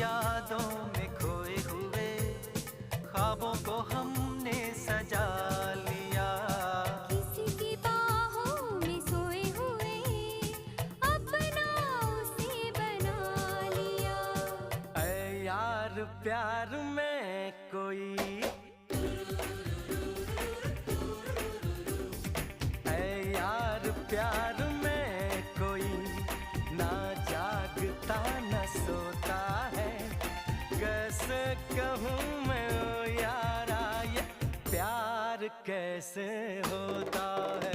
यादों में खोए हुए ख्वाबों को हमने सजा लिया। किसी की बाहों में सोए हुए अपना उसे बना लिया। ऐ यार प्यार में कोई, ऐ यार प्यार में कोई ना जागता न सोता है। कैसे कहूँ मैं ओ यारा ये प्यार कैसे होता है।